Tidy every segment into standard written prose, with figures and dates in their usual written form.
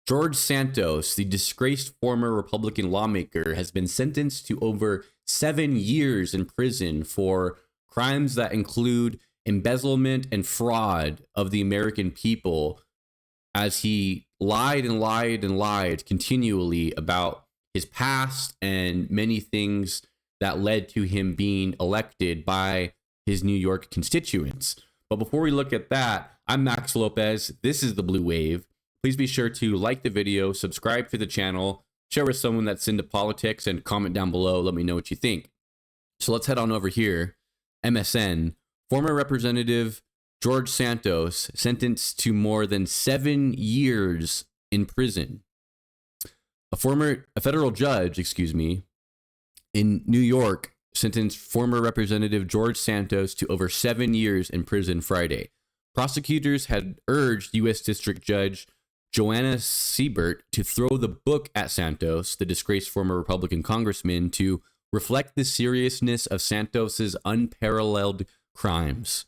George Santos, the disgraced former Republican lawmaker, has been sentenced to over 7 years in prison for crimes that include embezzlement and fraud of the American people, as he lied and lied and lied continually about his past and many things that led to him being elected by his New York constituents. But before we look at that, I'm Max Lopez. This is the Blue Wave. Please be sure to like the video, subscribe to the channel, share with someone that's into politics, and comment down below. Let me know what you think. So let's head on over here. MSN, former Representative George Santos sentenced to more than 7 years in prison. A federal judge, in New York sentenced former Representative George Santos to over 7 years in prison Friday. Prosecutors had urged U.S. District Judge Joanna Siebert to throw the book at Santos, the disgraced former Republican congressman, to reflect the seriousness of Santos's unparalleled crimes.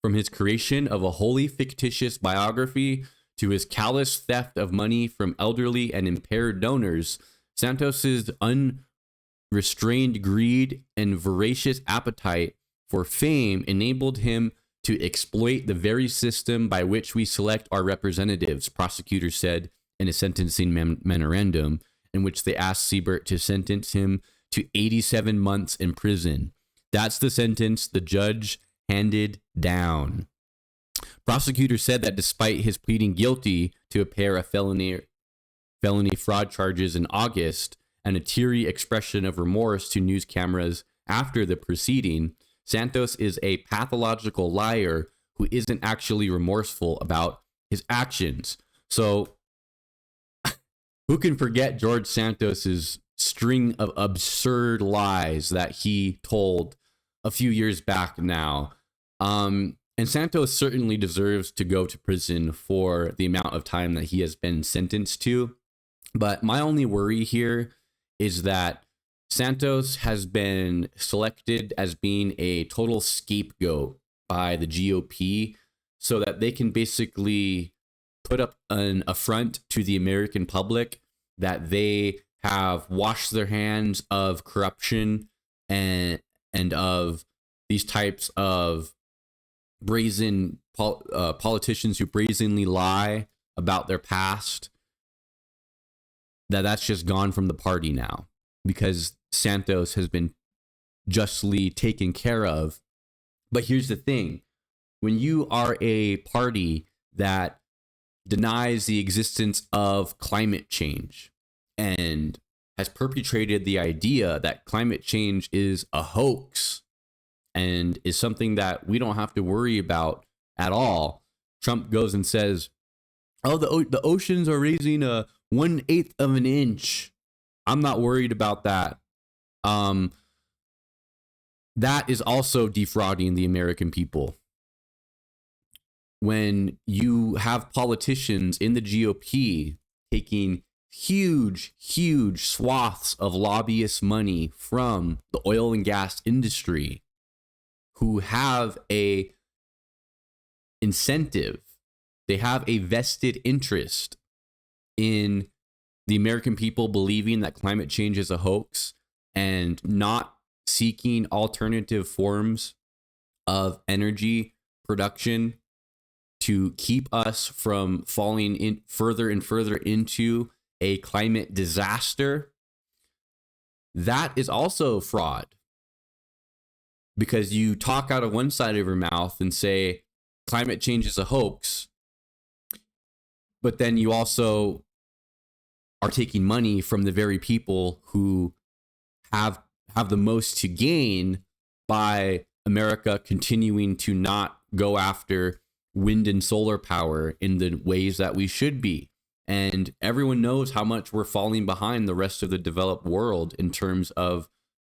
From his creation of a wholly fictitious biography to his callous theft of money from elderly and impaired donors, Santos's unrestrained greed and voracious appetite for fame enabled him to exploit the very system by which we select our representatives, prosecutors said in a sentencing memorandum in which they asked Siebert to sentence him to 87 months in prison. That's the sentence the judge handed down. Prosecutors said that despite his pleading guilty to a pair of felony fraud charges in August and a teary expression of remorse to news cameras after the proceeding, Santos is a pathological liar who isn't actually remorseful about his actions. So who can forget George Santos's string of absurd lies that he told a few years back now? And Santos certainly deserves to go to prison for the amount of time that he has been sentenced to. But my only worry here is that Santos has been selected as being a total scapegoat by the GOP so that they can basically put up an affront to the American public that they have washed their hands of corruption and of these types of brazen politicians who brazenly lie about their past, that's just gone from the party now, because Santos has been justly taken care of. But here's the thing. When you are a party that denies the existence of climate change and has perpetrated the idea that climate change is a hoax and is something that we don't have to worry about at all, Trump goes and says, oh, the oceans are raising a 1/8 of an inch. I'm not worried about that. That is also defrauding the American people. When you have politicians in the GOP taking huge swaths of lobbyist money from the oil and gas industry, who have a incentive, they have a vested interest in the American people believing that climate change is a hoax and not seeking alternative forms of energy production to keep us from falling in further and further into a climate disaster. That is also fraud, because you talk out of one side of your mouth and say climate change is a hoax, but then you also are taking money from the very people who have the most to gain by America continuing to not go after wind and solar power in the ways that we should be. And everyone knows how much we're falling behind the rest of the developed world in terms of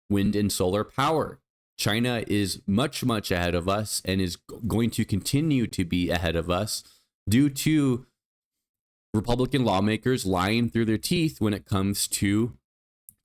wind and solar power. China is much ahead of us and is going to continue to be ahead of us due to Republican lawmakers lying through their teeth when it comes to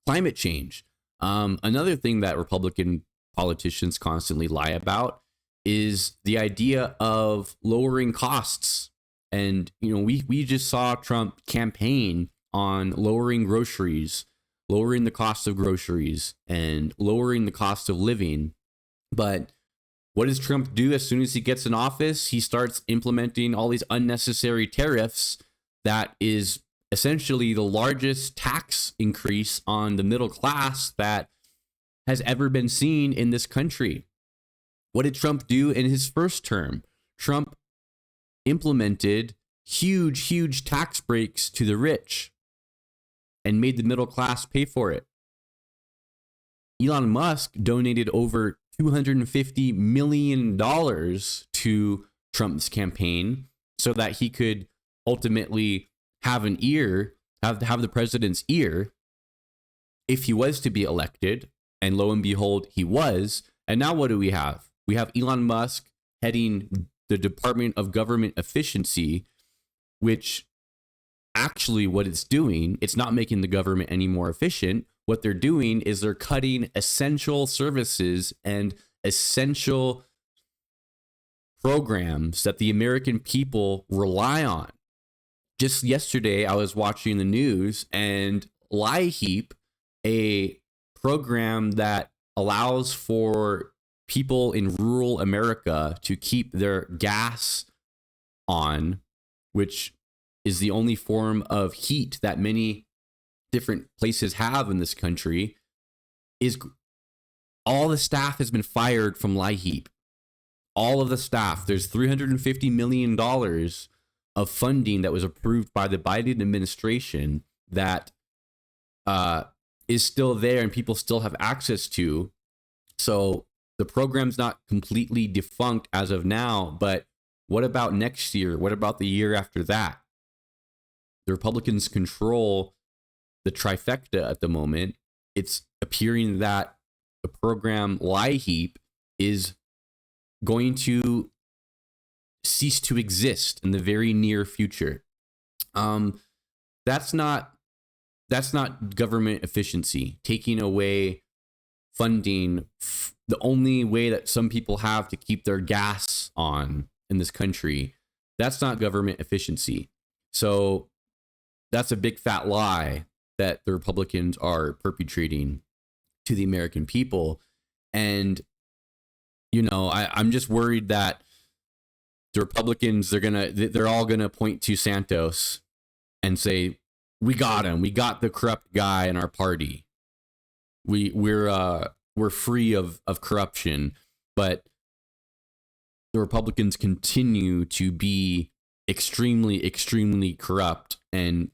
climate change. Another thing that Republican politicians constantly lie about is the idea of lowering costs And, we just saw Trump campaign on lowering groceries, lowering the cost of groceries, and lowering the cost of living. But what does Trump do as soon as he gets in office? He starts implementing all these unnecessary tariffs that is essentially the largest tax increase on the middle class that has ever been seen in this country. What did Trump do in his first term? Trump implemented huge tax breaks to the rich and made the middle class pay for it. Elon Musk donated over $250 million to Trump's campaign so that he could ultimately have have the president's ear if he was to be elected. And lo and behold, he was. And now what do we have? We have Elon Musk heading the Department of Government Efficiency, which actually what it's doing, it's not making the government any more efficient. What they're doing is they're cutting essential services and essential programs that the American people rely on. Just yesterday, I was watching the news, and LIHEAP, a program that allows for people in rural America to keep their gas on, which is the only form of heat that many different places have in this country, is all the staff has been fired from LIHEAP. All of the staff. There's $350 million of funding that was approved by the Biden administration that is still there and people still have access to. So the program's not completely defunct as of now, but what about next year? What about the year after that? The Republicans control the trifecta at the moment. It's appearing that the program LIHEAP is going to cease to exist in the very near future. That's not government efficiency. Taking away funding, the only way that some people have to keep their gas on in this country, that's not government efficiency. So that's a big fat lie that the Republicans are perpetrating to the American people. And, I'm just worried that the Republicans, they're all gonna point to Santos and say, we got him. We got the corrupt guy in our party. We're free of corruption. But the Republicans continue to be extremely corrupt and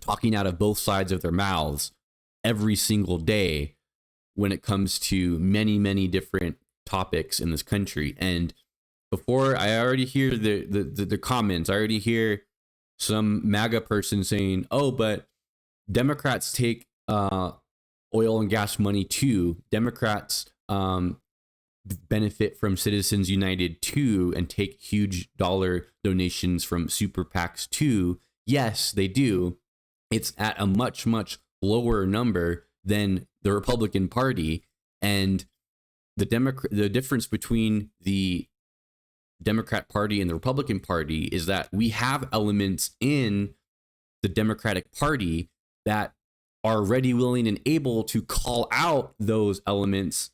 talking out of both sides of their mouths every single day when it comes to many different topics in this country. And before, I already hear the comments. I already hear some MAGA person saying, oh, but Democrats take oil and gas money too. Democrats benefit from Citizens United too and take huge dollar donations from super PACs too. Yes, they do. It's at a much lower number than the Republican Party. And the difference between the Democrat Party and the Republican Party is that we have elements in the Democratic Party that are ready, willing, and able to call out those elements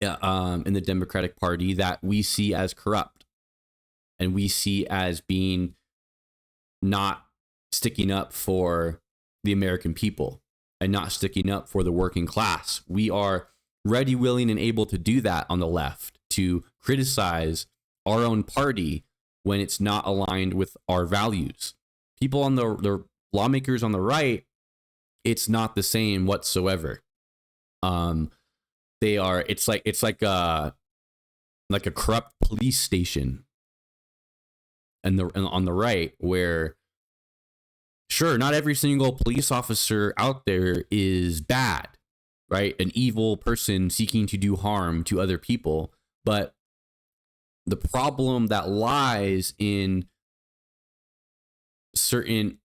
in the Democratic Party that we see as corrupt and we see as being not sticking up for the American people and not sticking up for the working class. We are ready, willing, and able to do that on the left, to criticize our own party when it's not aligned with our values. People on the lawmakers on the right, it's not the same whatsoever. It's like a corrupt police station and on the right, where sure, not every single police officer out there is bad, right? An evil person seeking to do harm to other people, but the problem that lies in certain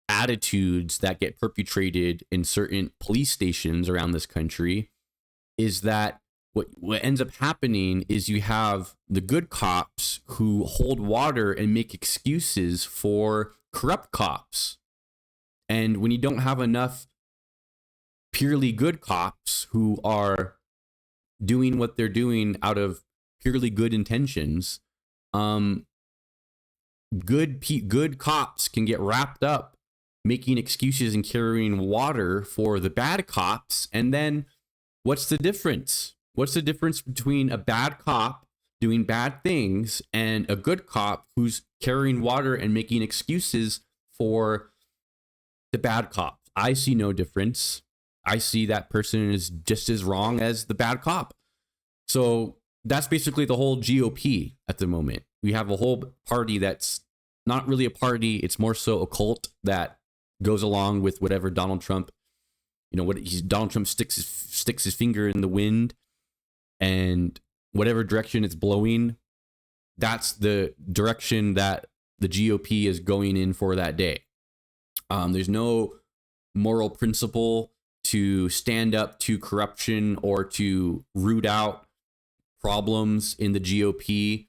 attitudes that get perpetrated in certain police stations around this country is that what ends up happening is you have the good cops who hold water and make excuses for corrupt cops. And when you don't have enough purely good cops who are doing what they're doing out of purely good intentions, good cops can get wrapped up making excuses and carrying water for the bad cops. And then what's the difference? What's the difference between a bad cop doing bad things and a good cop who's carrying water and making excuses for the bad cop? I see no difference. I see that person is just as wrong as the bad cop. So that's basically the whole GOP at the moment. We have a whole party that's not really a party. It's more so a cult that goes along with whatever Donald Trump, Donald Trump sticks his finger in the wind, and whatever direction it's blowing, that's the direction that the GOP is going in for that day. There's no moral principle to stand up to corruption or to root out problems in the GOP.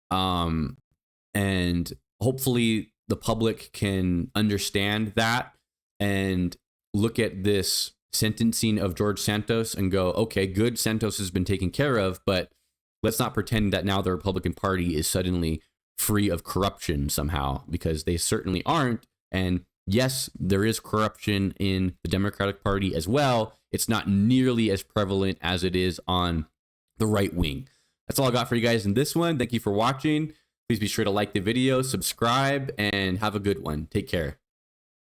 And hopefully the public can understand that and look at this sentencing of George Santos and go, okay, good, Santos has been taken care of, but let's not pretend that now the Republican Party is suddenly free of corruption somehow, because they certainly aren't. And yes, there is corruption in the Democratic Party as well. It's not nearly as prevalent as it is on the right wing. That's all I got for you guys in this one. Thank you for watching. Please be sure to like the video, subscribe, and have a good one. Take care.